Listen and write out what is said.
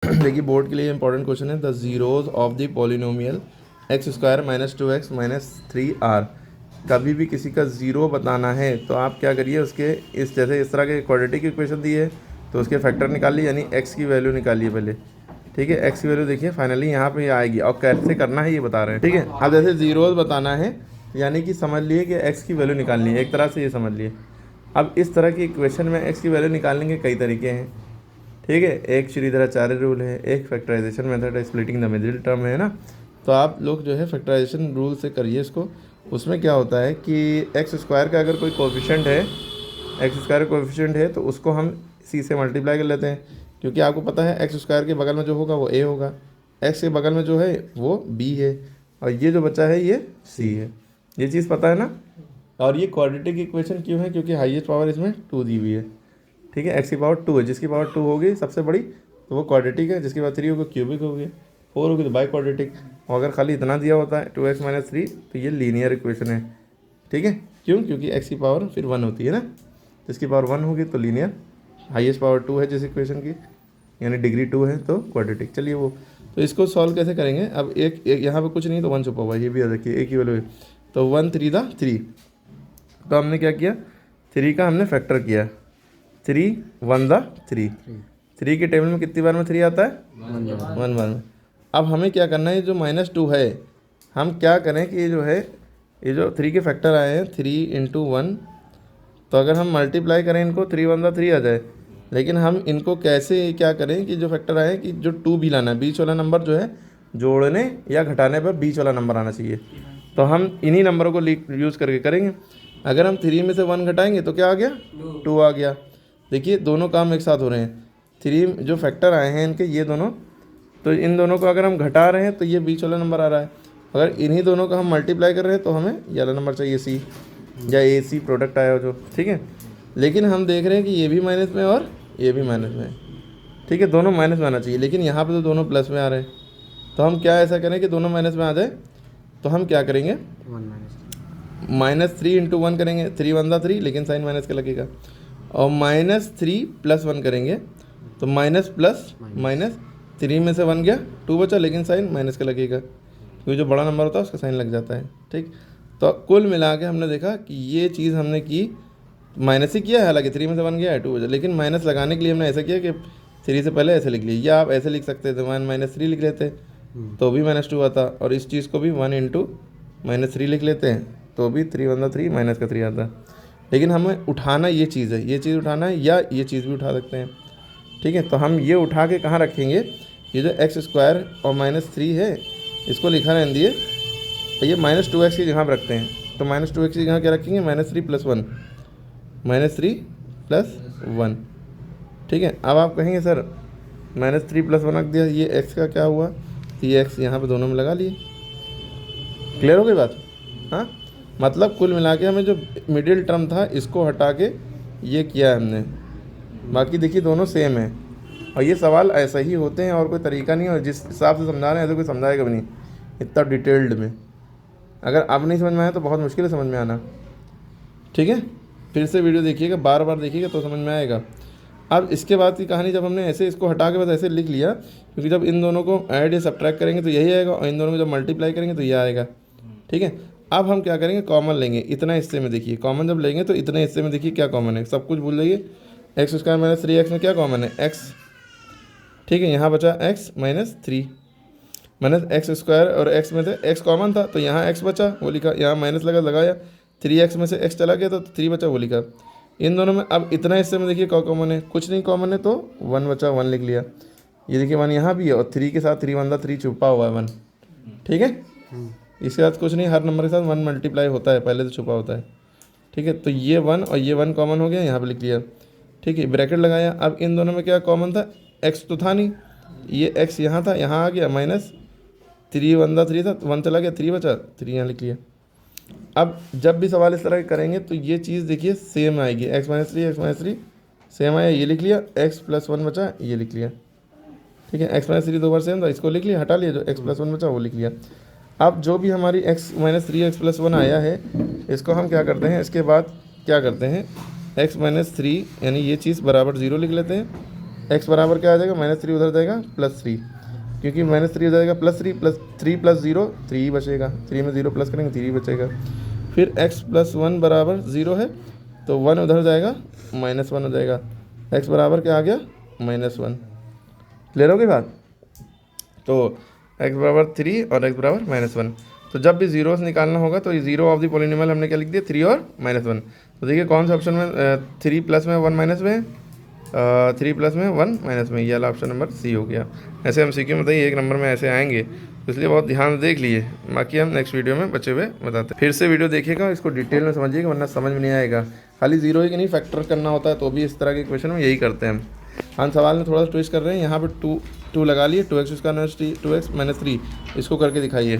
देखिए बोर्ड के लिए इंपॉर्टेंट क्वेश्चन है, the zeros of the polynomial x square minus 2x minus 3r। कभी भी किसी का ज़ीरो बताना है तो आप क्या करिए, उसके इस जैसे इस तरह के क्वाड्रेटिक इक्वेशन दी है तो उसके फैक्टर निकालिए, यानी x की वैल्यू निकालिए पहले। ठीक है, x की वैल्यू देखिए फाइनली यहाँ पे आएगी, और कैसे करना है ये बता रहे हैं। ठीक है, अब जैसे जीरोज बताना है यानी कि समझ लिए कि x की वैल्यू निकालनी है, एक तरह से ये समझ लिए। अब इस तरह की इक्वेशन में x की वैल्यू निकालने के कई तरीके हैं। ठीक है, एक श्रीधराचार्य रूल है, एक फैक्टराइजेशन मेथड है, स्प्लिटिंग द मिडिल टर्म है ना। तो आप लोग जो है फैक्टराइजेशन रूल से करिए इसको। उसमें क्या होता है कि एक्स स्क्वायर का अगर कोई कोएफिशिएंट है, एक्स स्क्वायर का कोएफिशिएंट है तो उसको हम सी से मल्टीप्लाई कर लेते हैं, क्योंकि आपको पता है एक्स स्क्वायर के बगल में जो होगा वो ए होगा, एक्स के बगल में जो है वो बी है, और ये जो बचा है ये सी है। ये चीज़ पता है ना। और ये क्वाड्रेटिक इक्वेशन क्यों है, क्योंकि हाईएस्ट पावर इसमें 2 दी हुई है। ठीक है, एक्स की पावर 2 है, जिसकी पावर 2 होगी सबसे बड़ी तो वो क्वाड्रेटिक है, जिसकी पावर 3 होगी क्यूबिक होगी, 4 होगी तो बाई क्वाड्रेटिक। और अगर खाली इतना दिया होता है 2x माइनस 3 तो ये लीनियर इक्वेशन है। ठीक है, क्यों, क्योंकि x की पावर फिर 1 होती है ना, जिसकी पावर 1 होगी तो लीनियर, हाईएस्ट पावर 2 है जिस इक्वेशन की, यानी डिग्री 2 है तो क्वाड्रेटिक। चलिए वो तो इसको सॉल्व कैसे करेंगे। अब एक यहाँ पे कुछ नहीं तो 1 छुपा हुआ है, ये भी याद रखिए, एक ही वैल्यू है तो 1 3 दा 3। तो हमने क्या किया, 3 का हमने फैक्टर किया, 3 1 दा 3। 3 के टेबल में कितनी बार में 3 आता है, 1 बार में। अब हमें क्या करना है, जो -2 है हम क्या करें कि ये जो है, ये जो 3 के फैक्टर आए हैं 3 × 1, तो अगर हम मल्टीप्लाई करें इनको 3 1 दा 3 आ जाए। लेकिन हम इनको कैसे क्या करें कि जो फैक्टर आए कि जो 2 भी लाना है, बीच वाला नंबर जो है जोड़ने या घटाने पर बीच वाला नंबर आना चाहिए। तो हम इन्हीं नंबरों को यूज़ करके करेंगे। अगर हम 3 में से 1 घटाएंगे तो क्या आ गया, 2 आ गया। देखिए दोनों काम एक साथ हो रहे हैं, 3 जो फैक्टर आए हैं इनके ये दोनों, तो इन दोनों को अगर हम घटा रहे हैं तो ये बीच वाला नंबर आ रहा है। अगर इन्हीं दोनों का हम मल्टीप्लाई कर रहे हैं तो हमें ये वाला नंबर चाहिए सी, या ए सी प्रोडक्ट आया हो जो। ठीक है, लेकिन हम देख रहे हैं कि ये भी माइनस में और ये भी माइनस में है। ठीक है, दोनों माइनस में आना चाहिए, लेकिन यहाँ पे तो दोनों प्लस में आ रहे हैं। तो हम क्या ऐसा करें कि दोनों माइनस में आ जाए, तो हम क्या करेंगे, -3 × 1 करेंगे, 3 1 दा 3, लेकिन साइन माइनस का लगेगा। और -3 + 1 करेंगे तो माइनस प्लस माइनस, 3 में से 1 गया 2 बचा, लेकिन साइन माइनस का लगेगा, क्योंकि जो बड़ा नंबर होता है उसका साइन लग जाता है। ठीक, तो कुल मिला के हमने देखा कि ये चीज़ हमने की, माइनस ही किया है, हालांकि 3 में से 1 गया है 2 बचा, लेकिन माइनस लगाने के लिए हमने ऐसा किया कि 3 से पहले ऐसे लिख लिया, या आप ऐसे लिख सकते थे 1 - 3 लिख लेते तो भी -2 आता, और इस चीज़ को भी 1 × -3 लिख लेते हैं तो भी 3 1 दा 3 माइनस का 3 आता। लेकिन हमें उठाना ये चीज़ है, ये चीज़ उठाना है, या ये चीज़ भी उठा सकते हैं। ठीक है, तो हम ये उठा के कहाँ रखेंगे, ये जो x स्क्वायर और -3 है इसको लिखा रहने दिए, ये -2x की जगह पर रखते हैं। तो -2x की जगह क्या रखेंगे, -3 + 1, -3 + 1। ठीक है, अब आप कहेंगे सर -3 + 1 रख दिया, ये x का क्या हुआ, तो ये x यहाँ पे दोनों में लगा लिए। क्लियर हो गई बात। हाँ, मतलब कुल मिला के हमें जो मिडिल टर्म था इसको हटा के ये किया है हमने, बाकी देखिए दोनों सेम है। और ये सवाल ऐसा ही होते हैं, और कोई तरीका नहीं है, और जिस हिसाब से समझा रहे हैं ऐसे कोई समझाएगा भी नहीं इतना डिटेल्ड में। अगर अब नहीं समझ में आया तो बहुत मुश्किल है समझ में आना। ठीक है, फिर से वीडियो देखिएगा, बार बार देखिएगा तो समझ में आएगा। अब इसके बाद की कहानी, जब हमने ऐसे इसको हटा के बस ऐसे लिख लिया, क्योंकि जब इन दोनों को ऐड या सब्ट्रैक्ट करेंगे तो यही आएगा, और इन दोनों को जब मल्टीप्लाई करेंगे तो ये आएगा। ठीक है, अब हम क्या करेंगे, कॉमन लेंगे इतना हिस्से में। देखिए कॉमन जब लेंगे तो इतने हिस्से में देखिए क्या कॉमन है, सब कुछ भूल जाइए। एक्स स्क्वायर माइनस 3x में क्या कॉमन है, x। ठीक है, यहाँ बचा x - 3 माइनस एक्स स्क्वायर, और x में से x कॉमन था तो यहाँ x बचा वो लिखा, यहाँ माइनस लगाया, 3x में से x चला गया तो 3 बचा वो लिखा। इन दोनों में अब इतना हिस्से में देखिए क्या कॉमन है, कुछ नहीं कॉमन है तो 1 बचा, 1 लिख लिया। ये देखिए 1 यहाँ भी है, और 3 के साथ 3 1 दा 3 छुपा हुआ है 1। ठीक है, इसके साथ कुछ नहीं, हर नंबर के साथ 1 मल्टीप्लाई होता है, पहले तो छुपा होता है। ठीक है, तो ये 1 और ये 1 कॉमन हो गया, यहाँ पे लिख लिया। ठीक है, ब्रैकेट लगाया। अब इन दोनों में क्या कॉमन था, x तो था नहीं, ये x यहाँ था, यहाँ आ गया, -3 1 दा 3 था, 1 चला गया, 3 बचा, 3 यहाँ लिख लिया। अब जब भी सवाल इस तरह के करेंगे तो ये चीज़ देखिए सेम आएगी, x - 3 सेम आया, ये लिख लिया, x + 1 बचा, ये लिख लिया। ठीक है, x - 3 दो बार सेम था, इसको लिख लिया, हटा लिया, जो x + 1 बचा वो लिख लिया। अब जो भी हमारी x - 3 x + 1 आया है, इसको हम क्या करते हैं, इसके बाद क्या करते हैं, x - 3 यानी ये चीज़ बराबर 0 लिख लेते हैं, एक्स बराबर क्या आ जाएगा, -3 उधर जाएगा +3, क्योंकि -3 हो जाएगा +3 + 0 3 ही बचेगा, 3 में 0 प्लस करेंगे 3 ही बचेगा। फिर x + 1 बराबर 0 है तो 1 उधर जाएगा -1 हो जाएगा, x बराबर क्या आ गया -1। क्लियर हो गई बात। तो x बराबर 3 और x बराबर -1। तो जब भी जीरोस निकालना होगा तो ये जीरो ऑफ द पॉलिनोमियल हमने क्या लिख दिया 3 और -1। तो देखिए कौन सा ऑप्शन में 3 प्लस में 1 माइनस में 3 प्लस में 1 माइनस में, ये वाला ऑप्शन नंबर सी हो गया। ऐसे हम सीक्यू में बताइए 1 नंबर में ऐसे आएंगे, तो इसलिए बहुत ध्यान से देख लिए, बाकी हम नेक्स्ट वीडियो में बचे हुए बताते हैं। फिर से वीडियो देखिएगा, इसको डिटेल में समझिएगा वरना समझ में नहीं आएगा। खाली जीरो ही कि नहीं फैक्टर करना होता है तो भी इस तरह के क्वेश्चन में यही करते हैं हम सवाल में थोड़ा सा ट्विस्ट कर रहे हैं। यहाँ पर 2 लगा लिए, 2x² -2x -3 इसको करके दिखाइए।